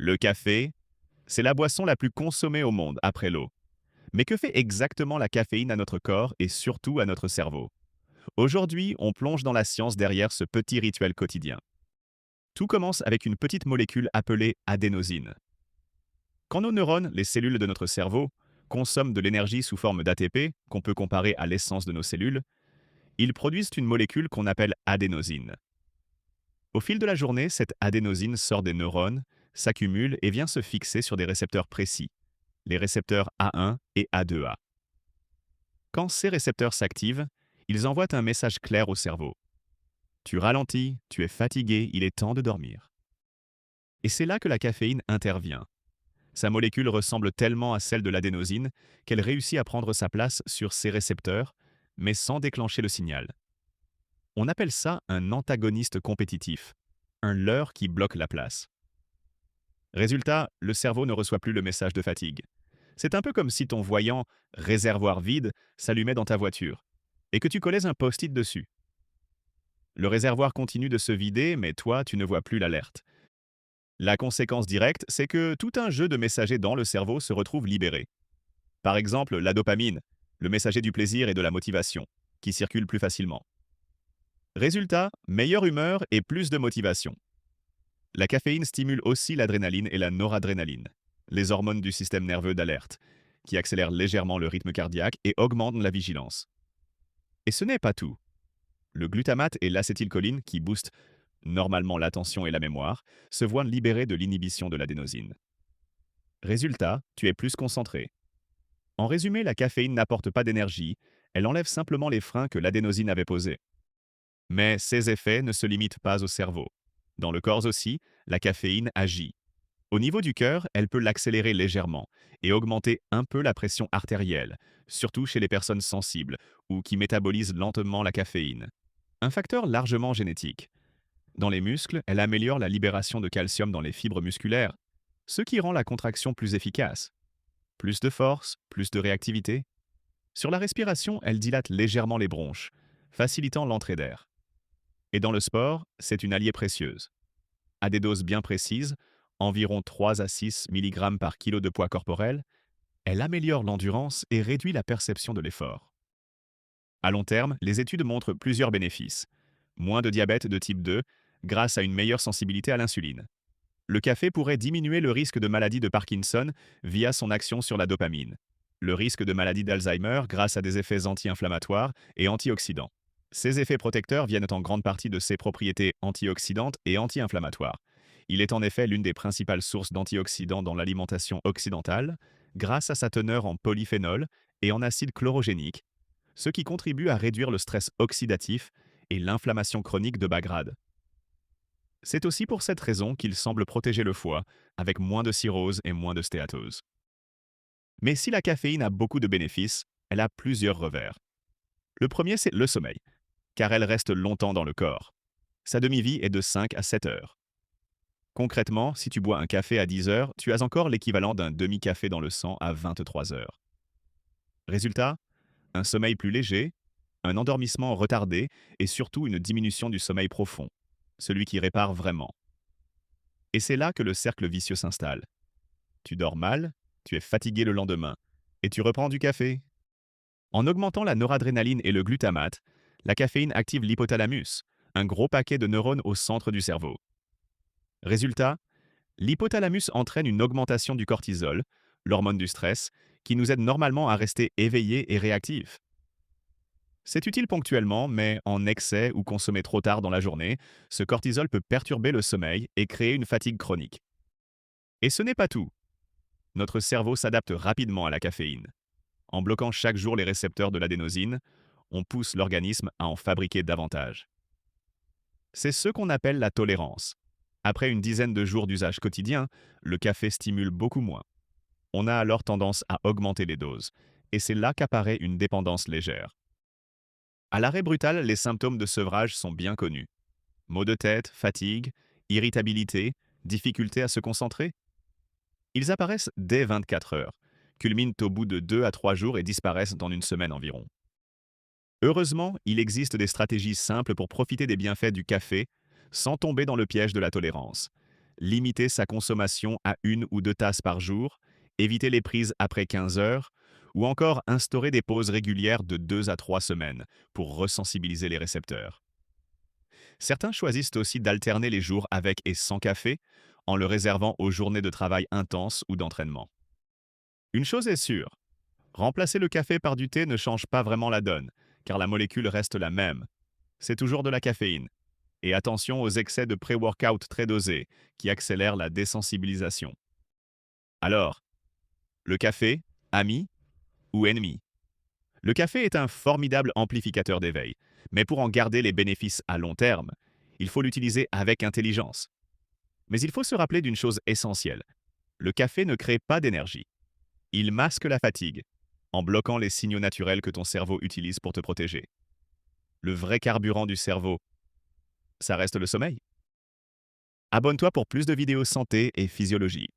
Le café, c'est la boisson la plus consommée au monde après l'eau. Mais que fait exactement la caféine à notre corps et surtout à notre cerveau? Aujourd'hui, on plonge dans la science derrière ce petit rituel quotidien. Tout commence avec une petite molécule appelée adénosine. Quand nos neurones, les cellules de notre cerveau, consomment de l'énergie sous forme d'ATP, qu'on peut comparer à l'essence de nos cellules, ils produisent une molécule qu'on appelle adénosine. Au fil de la journée, cette adénosine sort des neurones, s'accumule et vient se fixer sur des récepteurs précis, les récepteurs A1 et A2A. Quand ces récepteurs s'activent, ils envoient un message clair au cerveau. Tu ralentis, tu es fatigué, il est temps de dormir. Et c'est là que la caféine intervient. Sa molécule ressemble tellement à celle de l'adénosine qu'elle réussit à prendre sa place sur ces récepteurs, mais sans déclencher le signal. On appelle ça un antagoniste compétitif, un leurre qui bloque la place. Résultat, le cerveau ne reçoit plus le message de fatigue. C'est un peu comme si ton voyant réservoir vide s'allumait dans ta voiture et que tu collais un post-it dessus. Le réservoir continue de se vider, mais toi, tu ne vois plus l'alerte. La conséquence directe, c'est que tout un jeu de messagers dans le cerveau se retrouve libéré. Par exemple, la dopamine, le messager du plaisir et de la motivation, qui circule plus facilement. Résultat, meilleure humeur et plus de motivation. La caféine stimule aussi l'adrénaline et la noradrénaline, les hormones du système nerveux d'alerte, qui accélèrent légèrement le rythme cardiaque et augmentent la vigilance. Et ce n'est pas tout. Le glutamate et l'acétylcholine, qui boostent normalement l'attention et la mémoire, se voient libérés de l'inhibition de l'adénosine. Résultat, tu es plus concentré. En résumé, la caféine n'apporte pas d'énergie, elle enlève simplement les freins que l'adénosine avait posés. Mais ces effets ne se limitent pas au cerveau. Dans le corps aussi, la caféine agit. Au niveau du cœur, elle peut l'accélérer légèrement et augmenter un peu la pression artérielle, surtout chez les personnes sensibles ou qui métabolisent lentement la caféine. Un facteur largement génétique. Dans les muscles, elle améliore la libération de calcium dans les fibres musculaires, ce qui rend la contraction plus efficace. Plus de force, plus de réactivité. Sur la respiration, elle dilate légèrement les bronches, facilitant l'entrée d'air. Et dans le sport, c'est une alliée précieuse. À des doses bien précises, environ 3 à 6 mg par kilo de poids corporel, elle améliore l'endurance et réduit la perception de l'effort. À long terme, les études montrent plusieurs bénéfices. Moins de diabète de type 2 grâce à une meilleure sensibilité à l'insuline. Le café pourrait diminuer le risque de maladie de Parkinson via son action sur la dopamine. Le risque de maladie d'Alzheimer grâce à des effets anti-inflammatoires et antioxydants. Ces effets protecteurs viennent en grande partie de ses propriétés antioxydantes et anti-inflammatoires. Il est en effet l'une des principales sources d'antioxydants dans l'alimentation occidentale, grâce à sa teneur en polyphénol et en acide chlorogénique, ce qui contribue à réduire le stress oxydatif et l'inflammation chronique de bas grade. C'est aussi pour cette raison qu'il semble protéger le foie, avec moins de cirrhose et moins de stéatose. Mais si la caféine a beaucoup de bénéfices, elle a plusieurs revers. Le premier, c'est le sommeil, car elle reste longtemps dans le corps. Sa demi-vie est de 5 à 7 heures. Concrètement, si tu bois un café à 10 heures, tu as encore l'équivalent d'un demi-café dans le sang à 23 heures. Résultat, un sommeil plus léger, un endormissement retardé et surtout une diminution du sommeil profond, celui qui répare vraiment. Et c'est là que le cercle vicieux s'installe. Tu dors mal, tu es fatigué le lendemain, et tu reprends du café. En augmentant la noradrénaline et le glutamate, la caféine active l'hypothalamus, un gros paquet de neurones au centre du cerveau. Résultat, l'hypothalamus entraîne une augmentation du cortisol, l'hormone du stress, qui nous aide normalement à rester éveillés et réactifs. C'est utile ponctuellement, mais en excès ou consommé trop tard dans la journée, ce cortisol peut perturber le sommeil et créer une fatigue chronique. Et ce n'est pas tout. Notre cerveau s'adapte rapidement à la caféine. En bloquant chaque jour les récepteurs de l'adénosine, on pousse l'organisme à en fabriquer davantage. C'est ce qu'on appelle la tolérance. Après une dizaine de jours d'usage quotidien, le café stimule beaucoup moins. On a alors tendance à augmenter les doses, et c'est là qu'apparaît une dépendance légère. À l'arrêt brutal, les symptômes de sevrage sont bien connus. Maux de tête, fatigue, irritabilité, difficulté à se concentrer. Ils apparaissent dès 24 heures, culminent au bout de 2 à 3 jours et disparaissent dans une semaine environ. Heureusement, il existe des stratégies simples pour profiter des bienfaits du café sans tomber dans le piège de la tolérance. limiter sa consommation à 1 ou 2 tasses par jour, éviter les prises après 15 heures, ou encore instaurer des pauses régulières de 2 à 3 semaines pour ressensibiliser les récepteurs. Certains choisissent aussi d'alterner les jours avec et sans café, en le réservant aux journées de travail intenses ou d'entraînement. Une chose est sûre, remplacer le café par du thé ne change pas vraiment la donne, car la molécule reste la même. C'est toujours de la caféine. Et attention aux excès de pré-workout très dosés, qui accélèrent la désensibilisation. Alors, le café, ami ou ennemi? Le café est un formidable amplificateur d'éveil, mais pour en garder les bénéfices à long terme, il faut l'utiliser avec intelligence. Mais il faut se rappeler d'une chose essentielle. Le café ne crée pas d'énergie. Il masque la fatigue, en bloquant les signaux naturels que ton cerveau utilise pour te protéger. Le vrai carburant du cerveau, ça reste le sommeil. Abonne-toi pour plus de vidéos santé et physiologie.